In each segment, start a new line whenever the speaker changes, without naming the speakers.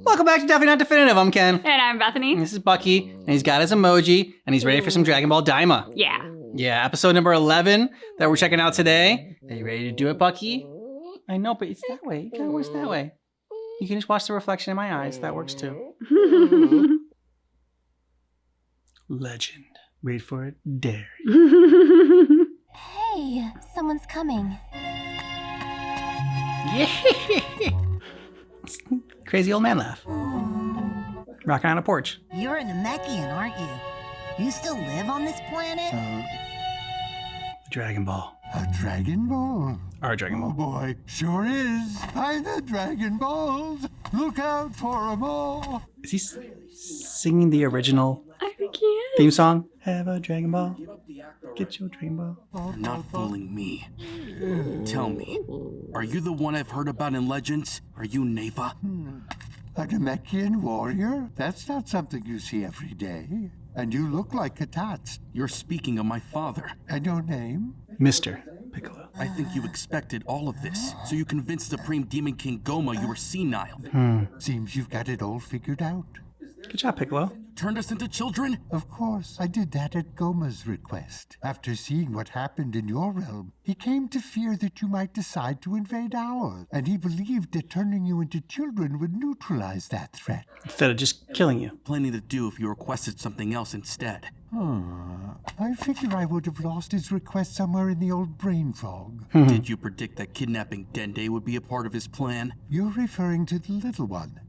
Welcome back to Definitely Not Definitive. I'm Ken.
And I'm Bethany.
And this is Bucky, and he's got his emoji, and he's ready for some Dragon Ball Daima.
Yeah.
Yeah, episode number 11 that we're checking out today. Are you ready to do it, Bucky? I know, but it's that way. You gotta watch that way. You can just watch the reflection in my eyes. That works too. Legend. Wait for it. Dare.
Hey, someone's coming.
Yeah. Crazy old man laugh. Rocking on a porch.
You're a Namekian, aren't you? You still live on this planet?
Dragon Ball.
A Dragon Ball?
Our Dragon
Oh
Ball.
boy, sure is. By the Dragon Balls, look out for 'em all.
Is he singing the original
I think he is.
theme song? Have a Dragon Ball. Get your Dragon Ball.
You're not fooling me. Tell me, are you the one I've heard about in legends? Are you Neva?
A Namekian warrior? That's not something you see every day. And you look like Katats.
You're speaking of my father.
And your name?
Mr. Piccolo.
I think you expected all of this, so you convinced Supreme Demon King Goma you were senile.
Seems you've got it all figured out.
Good job, Piccolo.
Turned us into children?
Of course, I did that at Goma's request. After seeing what happened in your realm, he came to fear that you might decide to invade ours. And he believed that turning you into children would neutralize that threat.
Instead of just killing you.
Plenty to do if you requested something else instead.
I figure I would have lost his request somewhere in the old brain fog.
Did you predict that kidnapping Dende would be a part of his plan?
You're referring to the little one.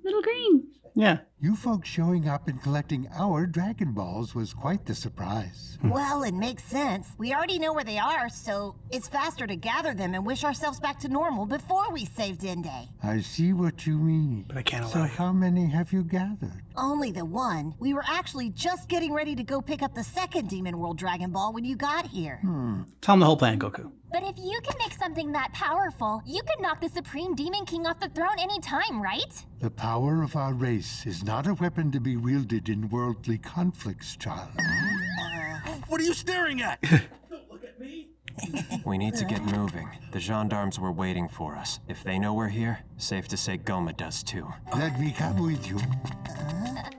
Little green.
Yeah.
You folks showing up and collecting our Dragon Balls was quite the surprise.
Well, it makes sense. We already know where they are, so it's faster to gather them and wish ourselves back to normal before we save Dende.
I see what you mean.
But I can't
So
allow you.
how many have you gathered?
Only the one. We were actually just getting ready to go pick up the second Demon World Dragon Ball when you got here.
Tell him the whole plan, Goku.
But if you can make something that powerful, you could knock the Supreme Demon King off the throne anytime, right?
The power of our race is not a weapon to be wielded in worldly conflicts, child.
What are you staring at?
We need to get moving. The gendarmes were waiting for us. If they know we're here, safe to say Goma does too.
Let me come with you.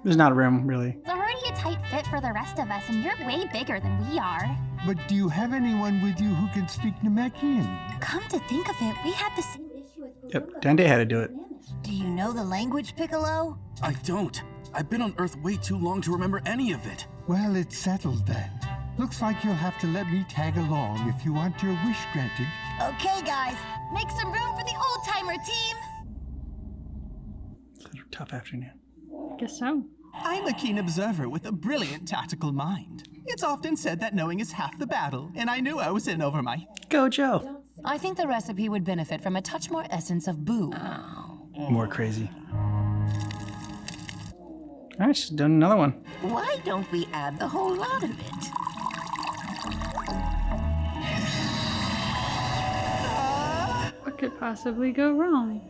There's not room, really.
It's already a tight fit for the rest of us, and you're way bigger than we are.
But do you have anyone with you who can speak Namekian?
Come to think of it, we had the same issue with
Yep, Dende had to do it.
Do you know the language, Piccolo?
I don't. I've been on Earth way too long to remember any of it.
Well, it's settled then. Looks like you'll have to let me tag along if you want your wish granted.
Okay, guys, make some room for the old-timer team.
It's a tough afternoon.
Guess so.
I'm a keen observer with a brilliant tactical mind. It's often said that knowing is half the battle, and I knew I was in over my...
Go, Joe.
I think the recipe would benefit from a touch more essence of boo.
More crazy. All right, she's done another one.
Why don't we add the whole lot of it?
What could possibly go wrong?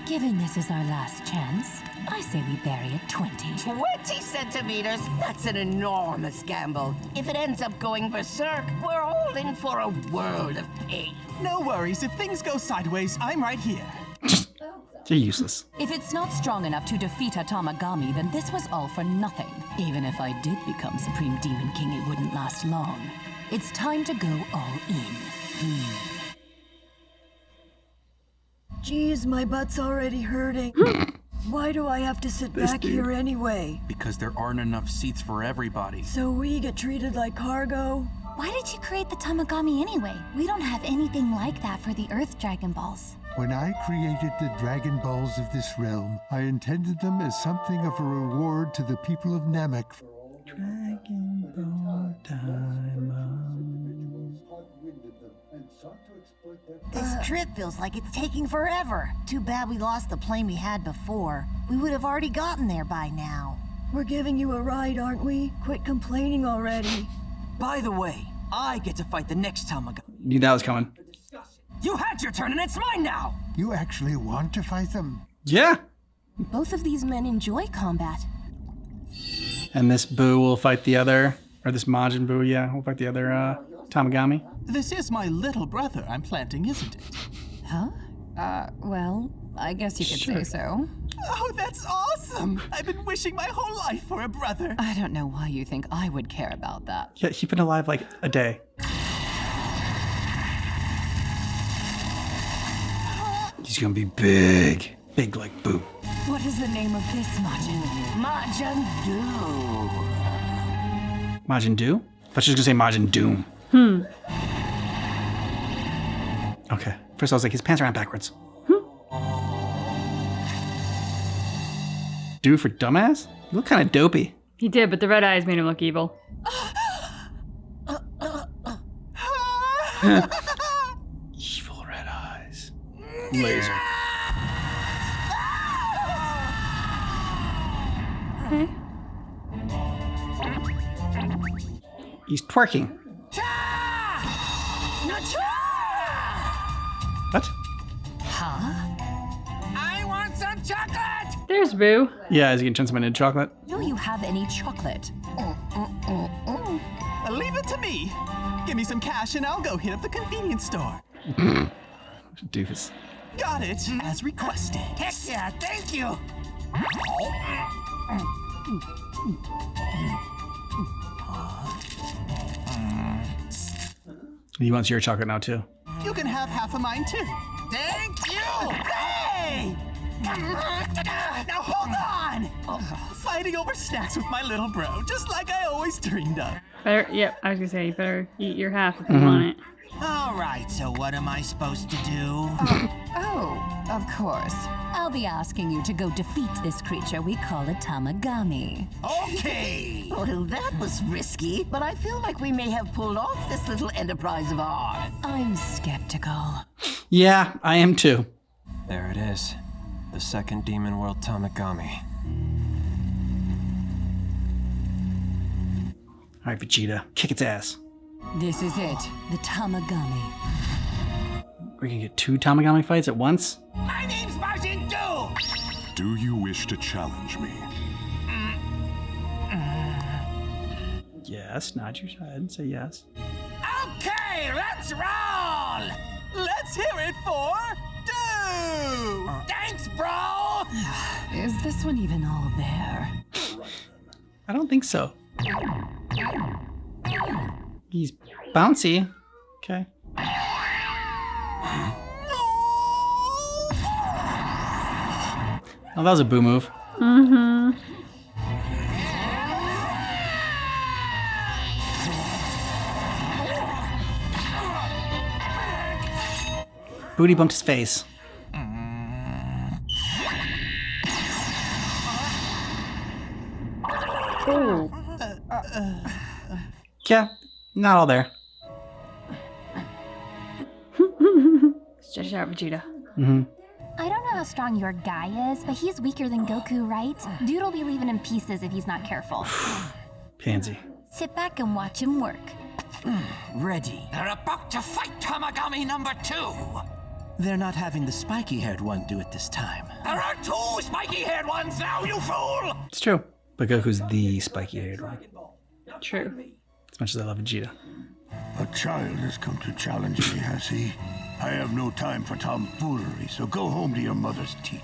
Given this is our last chance, I say we bury it 20.
20 centimeters? That's an enormous gamble. If it ends up going berserk, we're all in for a world of pain.
No worries, if things go sideways, I'm right here.
You're useless.
If it's not strong enough to defeat a Tamagami, then this was all for nothing. Even if I did become Supreme Demon King, it wouldn't last long. It's time to go all in.
Geez, my butt's already hurting. Why do I have to sit back here anyway?
Because there aren't enough seats for everybody.
So we get treated like cargo?
Why did you create the Tamagami anyway? We don't have anything like that for the Earth Dragon Balls.
When I created the Dragon Balls of this realm, I intended them as something of a reward to the people of Namek.
Dragon Ball Daima.
This trip feels like it's taking forever. Too bad we lost the plane we had before. We would have already gotten there by now.
We're giving you a ride, aren't we? Quit complaining already.
By the way, I get to fight the next Tamagami.
Knew that was coming.
You had your turn and it's mine now!
You actually want to fight them?
Yeah.
Both of these men enjoy combat.
And this Boo will fight the other, or this Majin Buu, yeah, will fight the other Tamagami.
This is my little brother I'm planting, isn't it?
Huh? Well, I guess you could
Sure.
say so.
Oh, that's awesome! I've been wishing my whole life for a brother.
I don't know why you think I would care about that.
Yeah, he's been alive like a day. He's gonna be big. Big like Boo.
What is the name of this Majin?
Majin Dub.
Majin Do? I thought she was gonna say Majin Doom. Okay. First I was like, his pants are on backwards. Do for dumbass? You look kind of dopey.
He did, but the red eyes made him look evil.
Evil red eyes. Laser.
Okay.
He's twerking. What?
I want some chocolate!
There's Boo.
Yeah, is he gonna turn something into chocolate?
Do you have any chocolate?
Leave it to me. Give me some cash and I'll go hit up the convenience store.
Doofus.
Got it, as requested.
Heck yeah, thank you!
He wants your chocolate now too.
You can have half of mine too.
Thank you!
Hey! Now hold on! Fighting over snacks with my little bro, just like I always dreamed of.
Better, yep, I was gonna say, you better eat your half if you want it.
All right, so what am I supposed to do?
Oh, of course. I'll be asking you to go defeat this creature we call a Tamagami.
Okay!
Well, that was risky, but I feel like we may have pulled off this little enterprise of ours.
I'm skeptical.
Yeah, I am too.
There it is. The second Demon World Tamagami.
All right, Vegeta, kick its ass.
This is it, the Tamagami.
We're gonna get 2 Tamagami fights at once?
My name's Majin Do!
Do you wish to challenge me?
Yes, nod your head and say yes.
Okay, let's roll!
Let's hear it for Do!
Thanks, bro!
Is this one even all there?
I don't think so. He's bouncy. Okay. Oh, that was a Boo move.
Mm-hmm.
Booty bumped his face.
Ooh.
Yeah, not all there.
Stretch it out, Vegeta.
Mm-hmm.
I don't know how strong your guy is, but he's weaker than Goku, right? Dude'll be leaving him pieces if he's not careful.
Pansy.
Sit back and watch him work.
Ready. They're about to fight Tamagami number 2.
They're not having the spiky-haired one do it this time.
There are 2 spiky-haired ones now, you fool!
It's true. But Goku's the spiky-haired one.
True.
As much as I love Vegeta.
A child has come to challenge me, has he? I have no time for tomfoolery, so go home to your mother's teat.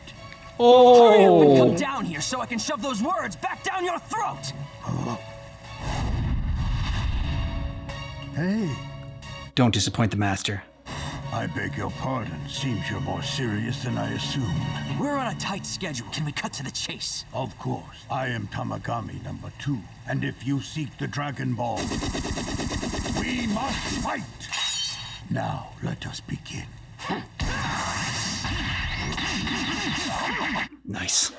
Hurry up and come
Oh!
down here so I can shove those words back down your throat!
Hey,
Don't disappoint the master.
I beg your pardon. Seems you're more serious than I assumed.
We're on a tight schedule. Can we cut to the chase?
Of course, I am Tamagami number 2, and if you seek the Dragon Ball, we must fight! Now, let us begin.
Nice.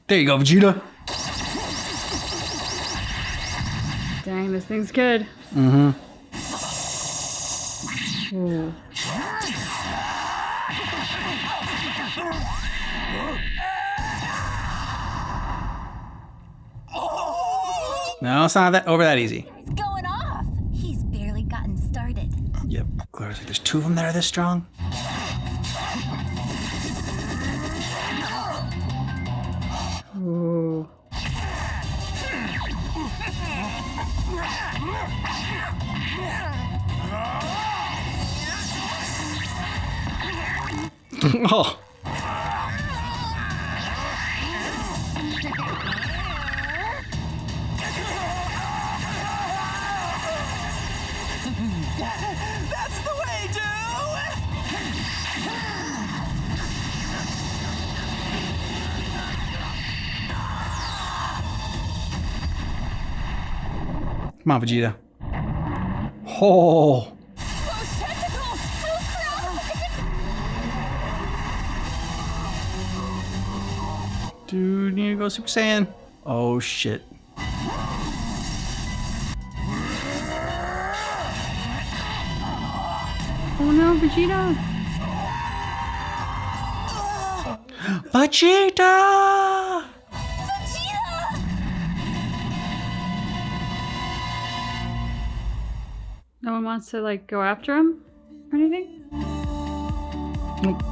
There you go, Vegeta.
Dang, this thing's good.
Mm-hmm.
Ooh.
No, it's not that over that easy.
It's going off. He's barely gotten started.
Yep. Gloria's like, there's 2 of them that are this strong?
Ooh.
Oh.
That's the way, dude!
Come on, Vegeta. Oh. Dude, need to go Super Saiyan. Oh, shit.
Oh no, Vegeta!
Vegeta!
No one wants to like go after him or anything?
Nope.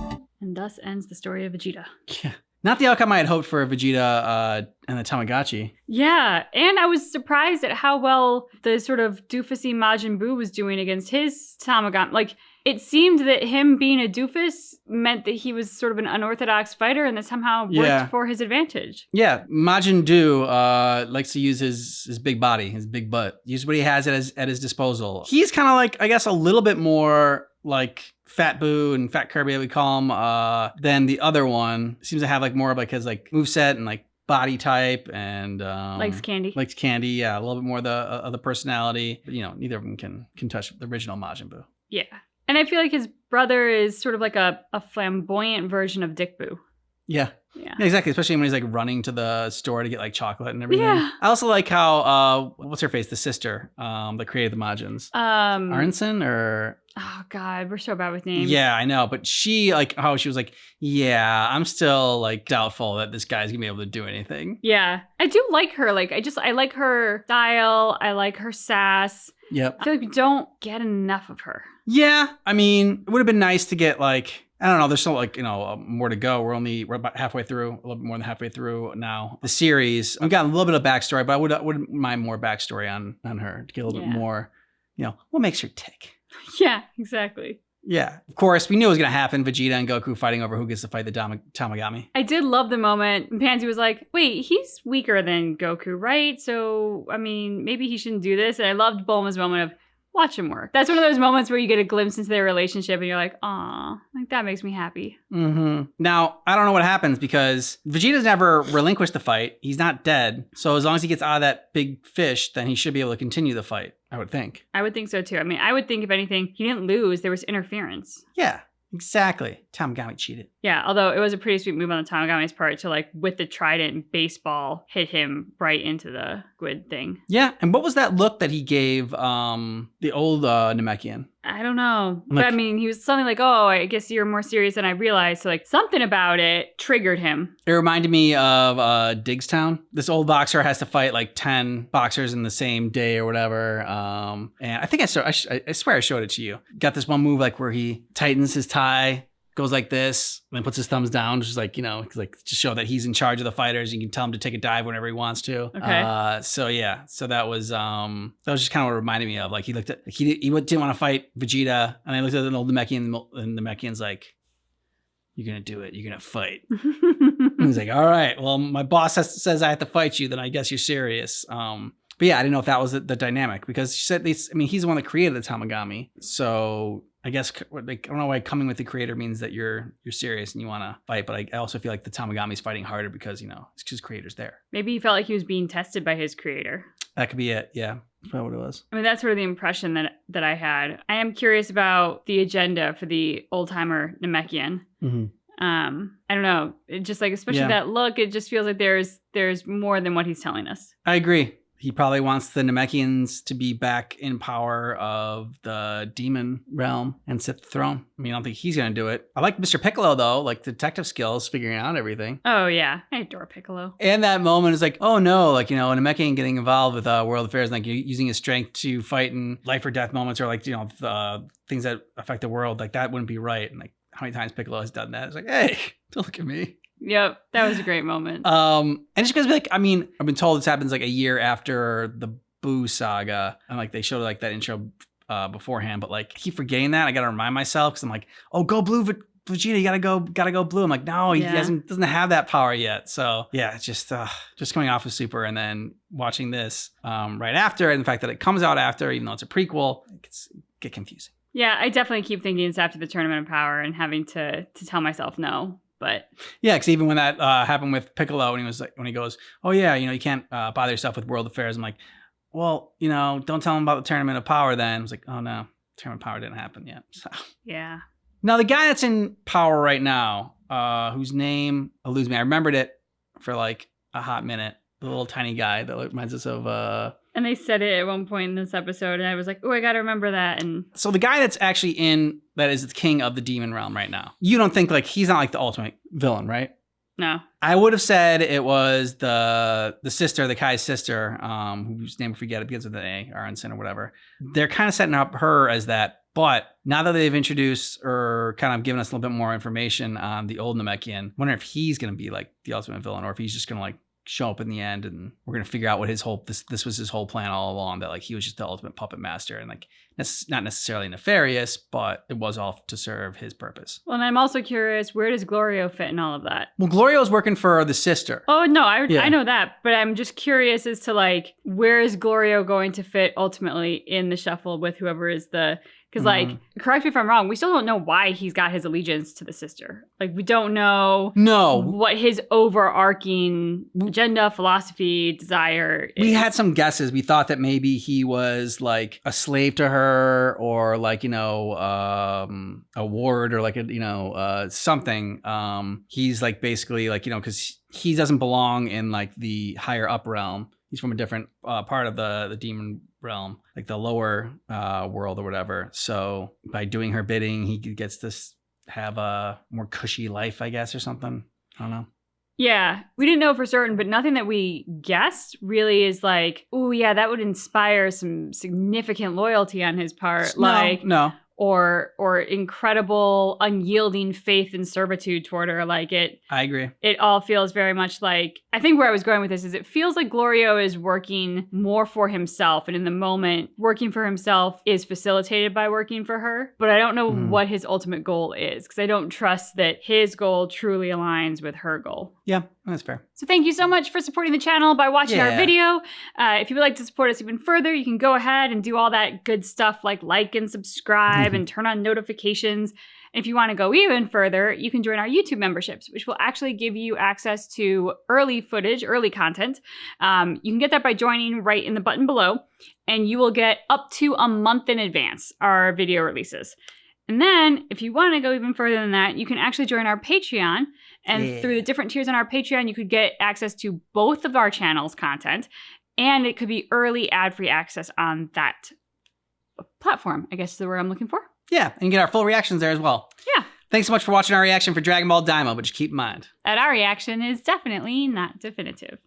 And thus ends the story of Vegeta.
Yeah. Not the outcome I had hoped for Vegeta and the Tamagotchi.
Yeah, and I was surprised at how well the sort of doofusy Majin Buu was doing against his Tamagotchi. Like, it seemed that him being a doofus meant that he was sort of an unorthodox fighter and that somehow worked for his advantage.
Yeah, Majin Buu likes to use his big body, his big butt. Use what he has at his disposal. He's kind of like, I guess, a little bit more like Fat Buu and Fat Kirby, I would call him, than the other one. Seems to have like more of like his like moveset and like body type and
likes candy.
Likes candy, yeah, a little bit more of the personality. But, you know, neither of them can touch the original Majin Buu.
Yeah. And I feel like his brother is sort of like a flamboyant version of Dick Buu.
Yeah.
Yeah.
Yeah, exactly. Especially when he's like running to the store to get like chocolate and everything.
Yeah.
I also like how what's her face, the sister that created the Majins, Aronson or
oh god, we're so bad with names.
yeah, I know, but she like how she was like, yeah, I'm still like doubtful that this guy's gonna be able to do anything.
Yeah, I do like her. Like I like her style. I like her sass.
Yep.
I feel like we don't get enough of her.
Yeah, I mean, it would have been nice to get like, I don't know, there's still like, you know, more to go. We're about halfway through, a little bit more than halfway through now. The series, I've got a little bit of backstory, but I wouldn't mind more backstory on her to get a little bit more, you know, what makes her tick.
Yeah, exactly.
Yeah, of course, we knew it was going to happen. Vegeta and Goku fighting over who gets to fight the Tamagami.
I did love the moment when Pansy was like, wait, he's weaker than Goku, right? So, I mean, maybe he shouldn't do this. And I loved Bulma's moment of, watch him work. That's one of those moments where you get a glimpse into their relationship and you're like, aw, like that makes me happy.
Mm-hmm. Now, I don't know what happens because Vegeta's never relinquished the fight. He's not dead. So as long as he gets out of that big fish, then he should be able to continue the fight, I would think.
I would think so too. I mean, I would think if anything, he didn't lose. There was interference.
Yeah, exactly. Tamagami cheated.
Yeah, although it was a pretty sweet move on the Tamagami's part to like, with the trident baseball, hit him right into the squid thing.
Yeah, and what was that look that he gave the old Namekian?
I don't know.
Like,
but I mean, he was something like, oh, I guess you're more serious than I realized. So like something about it triggered him.
It reminded me of Digstown. This old boxer has to fight like 10 boxers in the same day or whatever. And I think I swear I showed it to you. Got this one move like where he tightens his tie, goes like this, and then puts his thumbs down, just like, you know, like to show that he's in charge of the fighters. You can tell him to take a dive whenever he wants to.
Okay.
So yeah, so that was just kind of what it reminded me of. Like he looked at, he didn't want to fight Vegeta, and I looked at an old Namekian, and the Namekian's like, "You're gonna do it. You're gonna fight." And he's like, "All right. Well, my boss says I have to fight you. Then I guess you're serious." But yeah, I didn't know if that was the dynamic because she said this. I mean, he's the one that created the Tamagami, so I guess like I don't know why coming with the creator means that you're serious and you want to fight. But I also feel like the Tamagami's fighting harder because, you know, it's because creator's there.
Maybe he felt like he was being tested by his creator.
That could be it. Yeah, that's probably what it was.
I mean, that's sort of the impression that I had. I am curious about the agenda for the old timer Namekian.
Mm-hmm.
I don't know. It just like, especially that look, it just feels like there's more than what he's telling us.
I agree. He probably wants the Namekians to be back in power of the demon realm and sit the throne. I mean, I don't think he's going to do it. I like Mr. Piccolo, though, like detective skills, figuring out everything.
Oh, yeah. I adore Piccolo.
And that moment is like, oh, no, like, you know, a Namekian getting involved with world affairs, like using his strength to fight in life or death moments or like, you know, things that affect the world. Like, that wouldn't be right. And like, how many times Piccolo has done that? It's like, hey, don't look at me.
Yep, that was a great moment.
And it's because like, I mean, I've been told this happens like a year after the Boo saga, and like they showed like that intro beforehand, but like I keep forgetting that. I gotta remind myself because I'm like, oh, go blue Vegeta, you gotta go blue. I'm like, no, he doesn't have that power yet. So yeah, it's just coming off of Super and then watching this right after, and the fact that it comes out after, even though it's a prequel, it get confusing.
Yeah, I definitely keep thinking it's after the Tournament of Power and having to tell myself no. But
yeah, because even when that happened with Piccolo, and when he goes, oh yeah, you can't bother yourself with world affairs. I'm like, well, don't tell him about the Tournament of Power. Then I was like, oh no, Tournament of Power didn't happen yet. So
yeah.
Now the guy that's in power right now, whose name eludes me, I remembered it for like a hot minute. The little tiny guy that reminds us of.
And they said it at one point in this episode, and I was like, oh, I got to remember that. And
so the guy that's actually that is the king of the demon realm right now. You don't think he's not like the ultimate villain, right?
No.
I would have said it was the sister, the Kai's sister, whose name I forget, it begins with an A, Aronson or whatever. They're kind of setting up her as that. But now that they've introduced or kind of given us a little bit more information on the old Namekian, I wonder if he's going to be like the ultimate villain, or if he's just going to like show up in the end and we're going to figure out what his whole, this was his whole plan all along, that like he was just the ultimate puppet master, and like that's not necessarily nefarious, but it was all to serve his purpose.
Well, and I'm also curious, where does Glorio fit in all of that?
Well, Glorio's working for the sister.
Oh, no, I know that, but I'm just curious as to like, where is Glorio going to fit ultimately in the shuffle with whoever is the... Because, like, correct me if I'm wrong, we still don't know why he's got his allegiance to the sister. Like, we don't know what his overarching agenda, philosophy, desire is.
We had some guesses. We thought that maybe he was, like, a slave to her, or, like, a ward, or, like, something. He's, like, basically, like, because he doesn't belong in, like, the higher up realm. He's from a different part of the demon realm, like the lower world or whatever. So by doing her bidding, he gets to have a more cushy life, I guess, or something. I don't know.
Yeah, we didn't know for certain, but nothing that we guessed really is like, oh yeah, that would inspire some significant loyalty on his part.
No.
Or incredible unyielding faith and servitude toward her. Like it.
I agree.
It all feels very much like, I think where I was going with this is it feels like Glorio is working more for himself. And in the moment, working for himself is facilitated by working for her. But I don't know what his ultimate goal is, because I don't trust that his goal truly aligns with her goal.
Yeah, that's fair.
So thank you so much for supporting the channel by watching our video. If you would like to support us even further, you can go ahead and do all that good stuff like and subscribe and turn on notifications. And if you want to go even further, you can join our YouTube memberships, which will actually give you access to early footage, early content. You can get that by joining right in the button below, and you will get up to a month in advance our video releases. And then if you want to go even further than that, you can actually join our Patreon. And through the different tiers on our Patreon, you could get access to both of our channels' content, and it could be early ad-free access on that platform, I guess is the word I'm looking for.
Yeah, and you get our full reactions there as well.
Yeah.
Thanks so much for watching our reaction for Dragon Ball Daima, but just keep in mind
that our reaction is definitely not definitive.